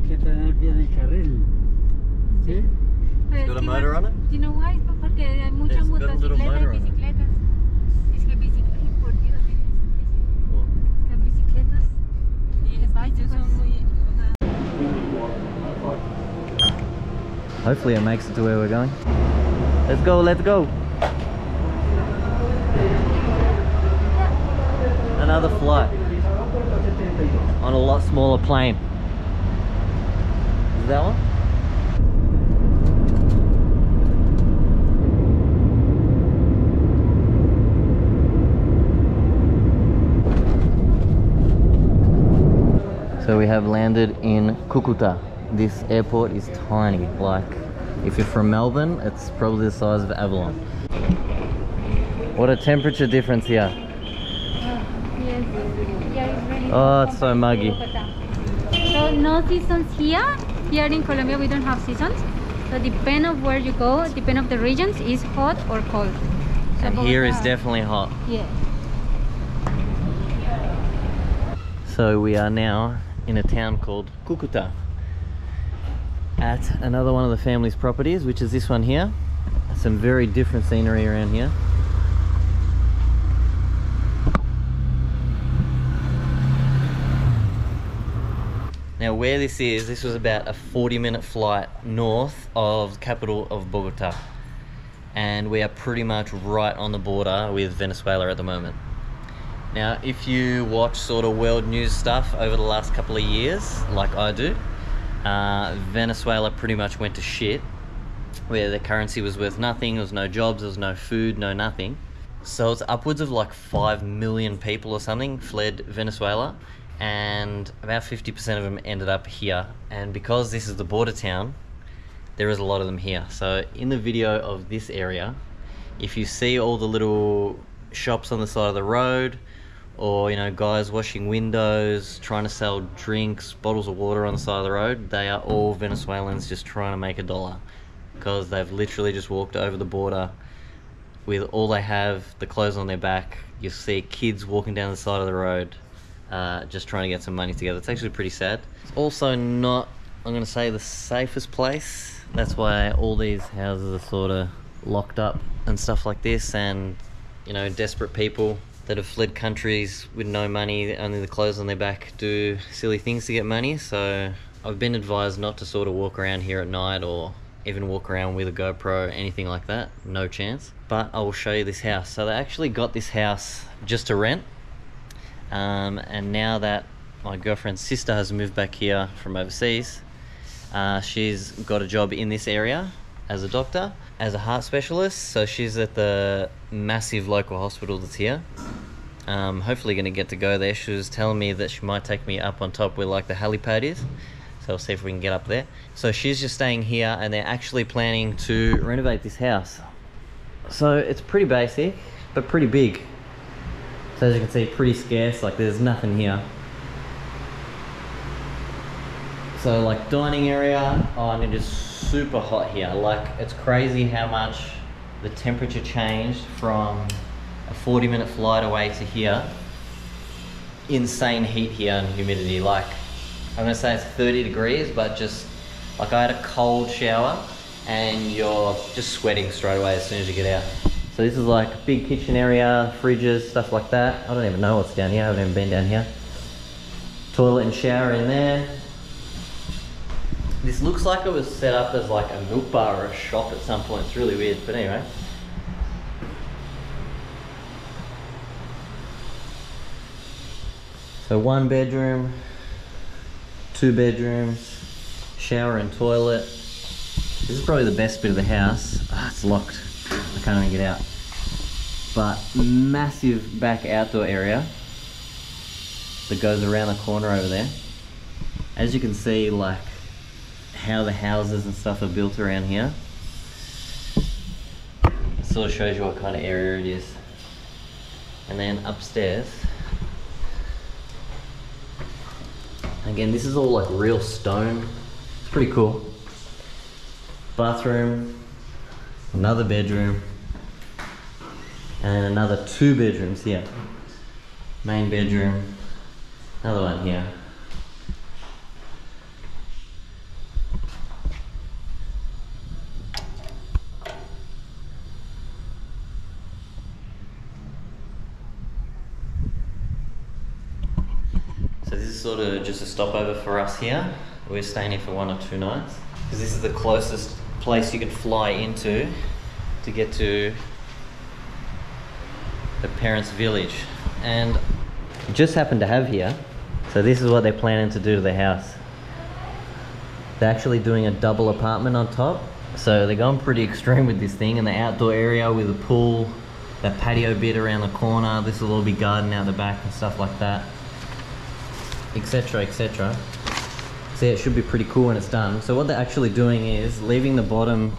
que tener bien el carril. ¿Sí? It's got a motor on it? Do you know why? Porque hay muchas It's got a little motocicletas motor y on it. bicicletas. Es que bicicletas, por Dios, las bicicletas y las bicycles son muy... Hopefully it makes it to where we're going. Let's go, let's go. Another flight on a lot smaller plane. Is that one? So we have landed in Cucuta. This airport is tiny. Like, if you're from Melbourne, it's probably the size of Avalon. What a temperature difference here. Yes, yeah, it's raining. Oh, it's so muggy. So no seasons here. Here in Colombia we don't have seasons. So depend of where you go, depend of the regions, is hot or cold. So And here is Bogota- definitely hot. Yeah. So we are now in a town called Cucuta, at another one of the family's properties, which is this one here. Some very different scenery around here. Now where this was about a 40-minute flight north of the capital of Bogota, and we are pretty much right on the border with Venezuela at the moment. Now, if you watch sort of world news stuff over the last couple of years, like I do, Venezuela pretty much went to shit, where the currency was worth nothing, there was no jobs, there was no food, no nothing. So it's upwards of like 5 million people or something fled Venezuela, and about 50% of them ended up here. And because this is the border town, there is a lot of them here. So in the video of this area, if you see all the little shops on the side of the road, or, you know, guys washing windows, trying to sell drinks, bottles of water on the side of the road, they are all Venezuelans just trying to make a dollar, because they've literally just walked over the border with all they have, the clothes on their back. You see kids walking down the side of the road, just trying to get some money together. It's actually pretty sad. It's also not, I'm going to say, the safest place. That's why all these houses are sort of locked up and stuff like this, and, you know, desperate people that have fled countries with no money, only the clothes on their back, do silly things to get money. So I've been advised not to sort of walk around here at night, or even walk around with a GoPro, anything like that. No chance. But I will show you this house. So they actually got this house just to rent, and now that my girlfriend's sister has moved back here from overseas, she's got a job in this area as a doctor, as a heart specialist. So she's at the massive local hospital that's here. Hopefully going to get to go there. She was telling me that she might take me up on top where like the helipad is, so we'll see if we can get up there. So she's just staying here, and they're actually planning to renovate this house. So it's pretty basic, but pretty big. So as you can see, pretty scarce, like there's nothing here. So like dining area, oh, and it is super hot here. Like, it's crazy how much the temperature changed from a 40-minute flight away to here. Insane heat here and humidity. Like, I'm gonna say it's 30 degrees, but just like I had a cold shower and you're just sweating straight away as soon as you get out. So this is like a big kitchen area, fridges, stuff like that. I don't even know what's down here. I haven't even been down here. Toilet and shower in there. This looks like it was set up as like a milk bar or a shop at some point. It's really weird, but anyway. So 1 bedroom, 2 bedrooms, shower and toilet. This is probably the best bit of the house. Ah, it's locked. I can't even get out. But massive back outdoor area that goes around the corner over there. As you can see, like, how the houses and stuff are built around here. It sort of shows you what kind of area it is. And then upstairs, again, this is all like real stone. It's pretty cool. Bathroom, another bedroom, and another 2 bedrooms here. Main bedroom, another one here. So this is sort of just a stopover for us here. We're staying here for 1 or 2 nights because this is the closest place you can fly into to get to the parents' village. And just happened to have here, so this is what they're planning to do to the house. They're actually doing a double apartment on top, so they're going pretty extreme with this thing. And the outdoor area with a pool, that patio bit around the corner, this will all be garden out the back and stuff like that, etc, etc. So yeah, it should be pretty cool when it's done. So what they're actually doing is leaving the bottom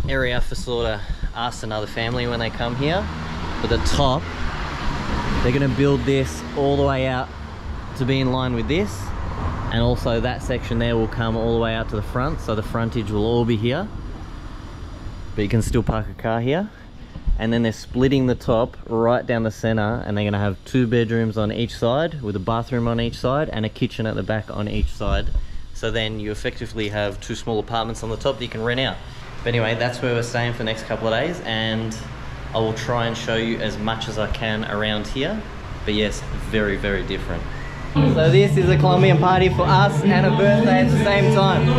area for sort of us and other family when they come here, but the top they're going to build this all the way out to be in line with this, and also that section there will come all the way out to the front, so the frontage will all be here, but you can still park a car here. And then they're splitting the top right down the center, and they're going to have 2 bedrooms on each side with a bathroom on each side and a kitchen at the back on each side. So then you effectively have 2 small apartments on the top that you can rent out. But anyway, that's where we're staying for the next couple of days, and I will try and show you as much as I can around here. But yes, very, very different. So this is a Colombian party for us and a birthday at the same time.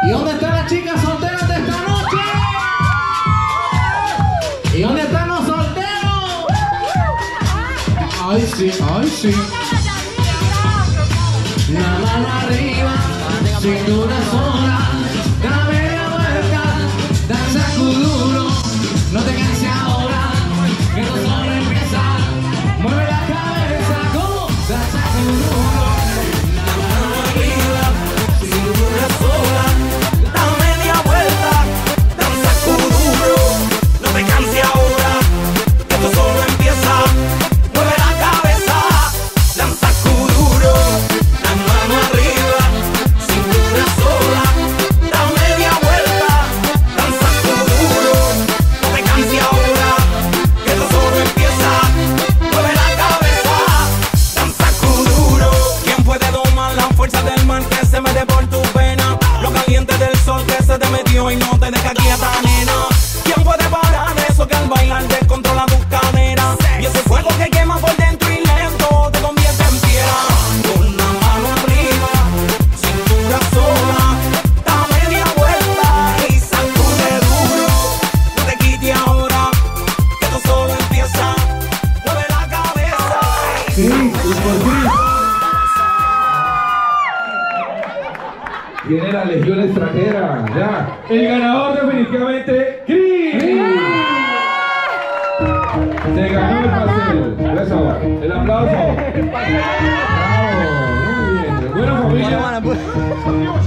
¿Y dónde están las chicas solteras de esta noche? ¿Y dónde están los solteros? Ay sí, ay sí. La mano arriba, cintura sola, da media vuelta, danza duro, no te canses ahora, que esto solo empieza. Mueve la cabeza, como danza duro. La mano arriba, cintura sola. Y no te deja quieta, nena. ¿Quién puede parar eso que al bailar descontrola tus caderas? Y ese fuego que quema por dentro y lento te convierte en piedra. Con la mano arriba, cintura sola, da media vuelta y sacude duro. No te quites ahora, que esto solo empieza. Mueve la cabeza. Sí, y por fin viene la legión extranjera, ya. El ganador definitivamente, Cris. Se ganó el pastel. Eso, el aplauso. Bravo, muy bien. Bueno, familia,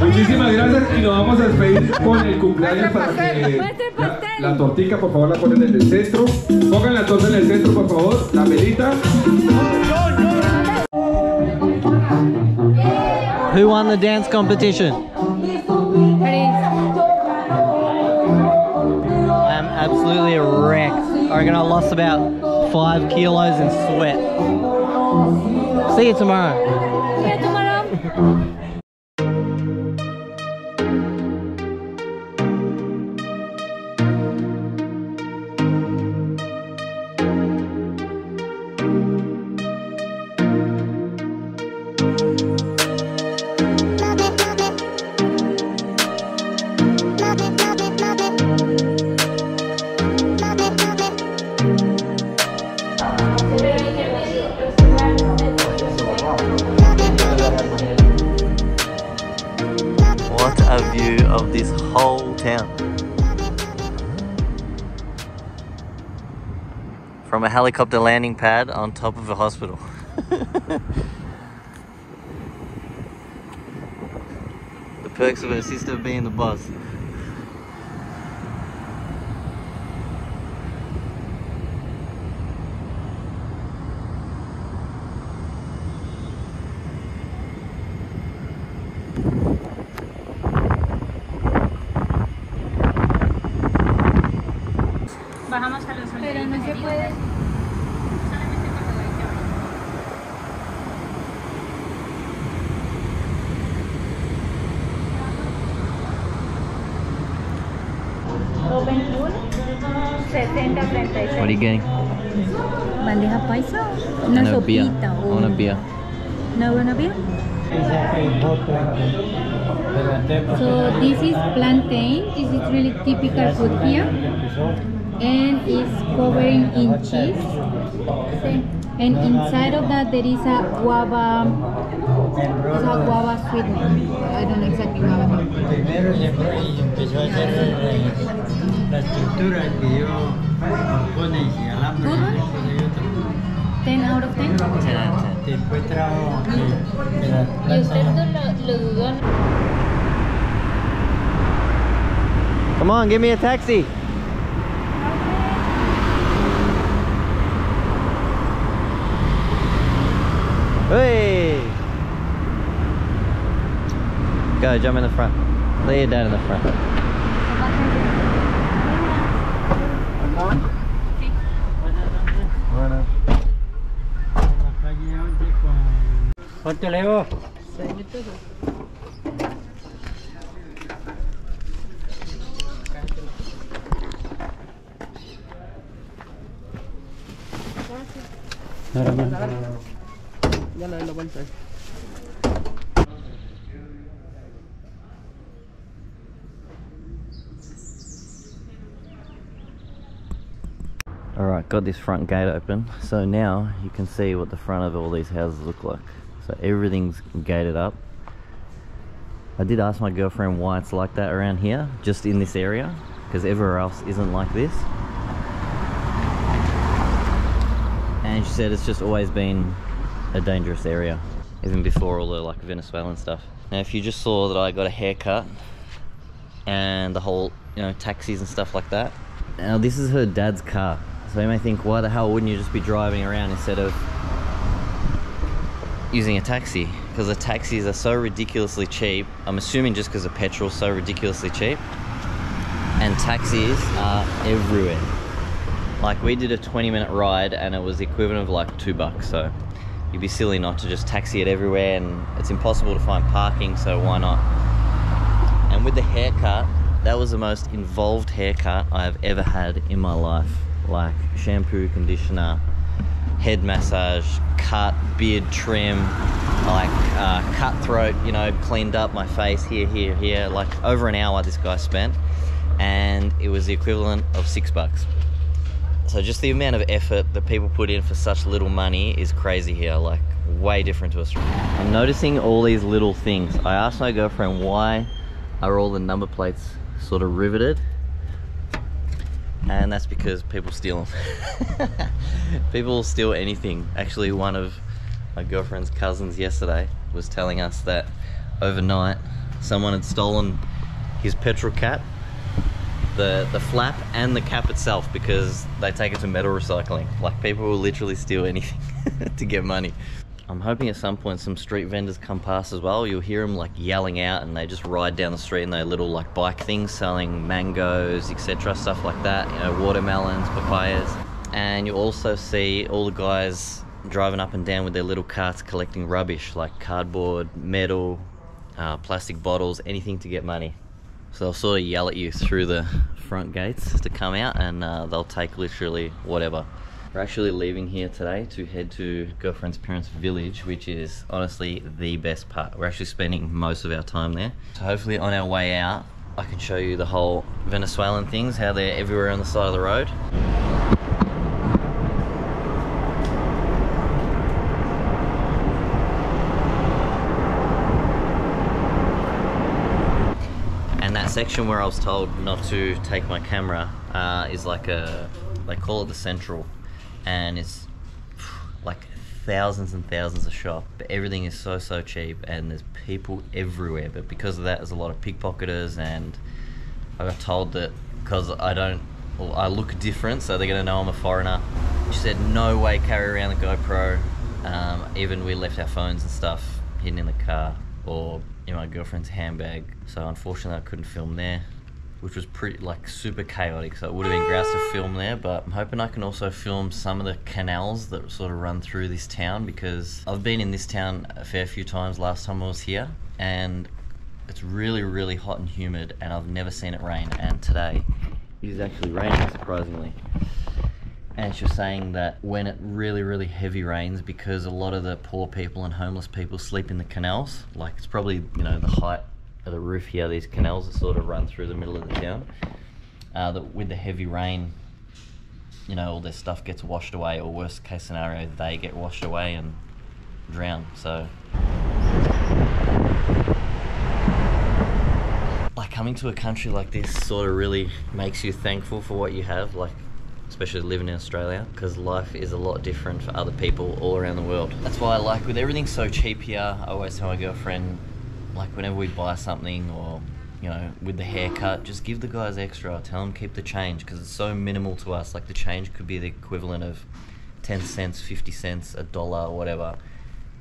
muchísimas gracias y nos vamos a despedir con el cumpleaños para que la tortica, por favor, la ponen en el centro. Pongan la torta en el centro, por favor, la velita. Who won the dance competition? I am absolutely wrecked. I reckon I lost about 5 kilos in sweat. See you tomorrow. See you tomorrow. What a view of this whole town. From a helicopter landing pad on top of a hospital. The perks of her sister being the boss. Bajamos Pero no se puede. Open pool, 60-36. What are you getting? Bandeja paisa. And Una a beer. sopita. I want a beer. No, una beer? So this is plantain. This is really typical food here, and it's covered in cheese. And inside of that there is a guava. It's a guava sweetness. I don't know exactly what. Primero se fue y empezó a hacer la estructura que yo compones y alambre. Good one? 10 out of 10. 10 out of 10. Después trajo Y usted lo dudó. Come on, give me a taxi. Hey! Go, jump in the front. Lay your dad in the front. Bueno. La calle 11 con... ¿Cuánto le debo? 6.000 pesos. Ya le doy la vuelta. Alright, got this front gate open. So now you can see what the front of all these houses look like. So everything's gated up. I did ask my girlfriend why it's like that around here, just in this area, because everywhere else isn't like this. And she said it's just always been a dangerous area, even before all the like Venezuelan stuff. Now if you just saw that I got a haircut and the whole, you know, taxis and stuff like that. Now this is her dad's car. So you may think, why the hell wouldn't you just be driving around instead of using a taxi? Because the taxis are so ridiculously cheap. I'm assuming just because the petrol's so ridiculously cheap. And taxis are everywhere. Like we did a 20-minute ride and it was the equivalent of like $2. So you'd be silly not to just taxi it everywhere, and it's impossible to find parking, so why not? And with the haircut, that was the most involved haircut I've ever had in my life. Like shampoo, conditioner, head massage, cut, beard trim, like cutthroat, you know, cleaned up my face here. Like over an hour this guy spent, and it was the equivalent of $6. So just the amount of effort that people put in for such little money is crazy here, like way different to Australia. I'm noticing all these little things. I asked my girlfriend, why are all the number plates sort of riveted? And that's because people steal them. People will steal anything. Actually, one of my girlfriend's cousins yesterday was telling us that overnight someone had stolen his petrol cap, the flap and the cap itself, because they take it to metal recycling. Like people will literally steal anything to get money. I'm hoping at some point some street vendors come past as well. You'll hear them like yelling out, and they just ride down the street in their little like bike things selling mangoes, etc., stuff like that, you know, watermelons, papayas. And you'll also see all the guys driving up and down with their little carts collecting rubbish like cardboard, metal, plastic bottles, anything to get money. So they'll sort of yell at you through the front gates to come out, and they'll take literally whatever. We're actually leaving here today to head to girlfriend's parents' village, which is honestly the best part. We're actually spending most of our time there. So hopefully on our way out, I can show you the whole Venezuelan things, how they're everywhere on the side of the road. And that section where I was told not to take my camera is like they call it the Central. And it's like thousands and thousands of shops, but everything is so cheap, and there's people everywhere. But because of that, there's a lot of pickpocketers, and I got told that because I look different, so they're gonna know I'm a foreigner. She said no way carry around the GoPro. Even we left our phones and stuff hidden in the car or in my girlfriend's handbag, so unfortunately I couldn't film there. which was pretty like super chaotic, so it would have been grouse to film there, but I'm hoping I can also film some of the canals that sort of run through this town, because I've been in this town a fair few times last time I was here, and it's really hot and humid, and I've never seen it rain, and today it is actually raining, surprisingly. And she was saying that when it really heavy rains, because a lot of the poor people and homeless people sleep in the canals, like it's probably, you know, the height of the roof here, these canals that sort of run through the middle of the town, that with the heavy rain, you know, all their stuff gets washed away, or worst case scenario, they get washed away and drown. So like coming to a country like this sort of really makes you thankful for what you have, like especially living in Australia, because life is a lot different for other people all around the world. That's why I like, with everything so cheap here, I always tell my girlfriend, like whenever we buy something, or you know, with the haircut, just give the guys extra. Tell them keep the change, because it's so minimal to us. Like the change could be the equivalent of 10 cents, 50 cents, $1 or whatever.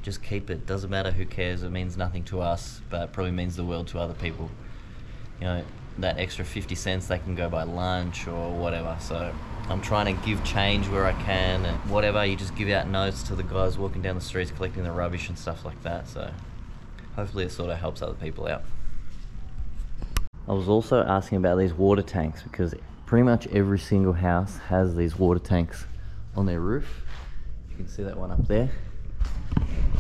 Just keep it. Doesn't matter, who cares. It means nothing to us, but it probably means the world to other people. You know, that extra 50 cents, they can go buy lunch or whatever. So I'm trying to give change where I can, and whatever, you just give out notes to the guys walking down the streets collecting the rubbish and stuff like that. So hopefully it sort of helps other people out. I was also asking about these water tanks, because pretty much every single house has these water tanks on their roof. You can see that one up there.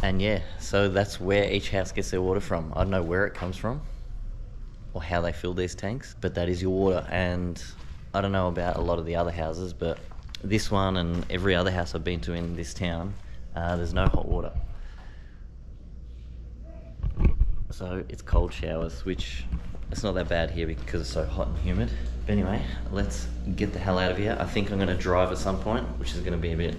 And yeah, so that's where each house gets their water from. I don't know where it comes from or how they fill these tanks, but that is your water. And I don't know about a lot of the other houses, but this one and every other house I've been to in this town, there's no hot water. So it's cold showers, which it's not that bad here because it's so hot and humid. But anyway, let's get the hell out of here. I think I'm gonna drive at some point, which is gonna be a bit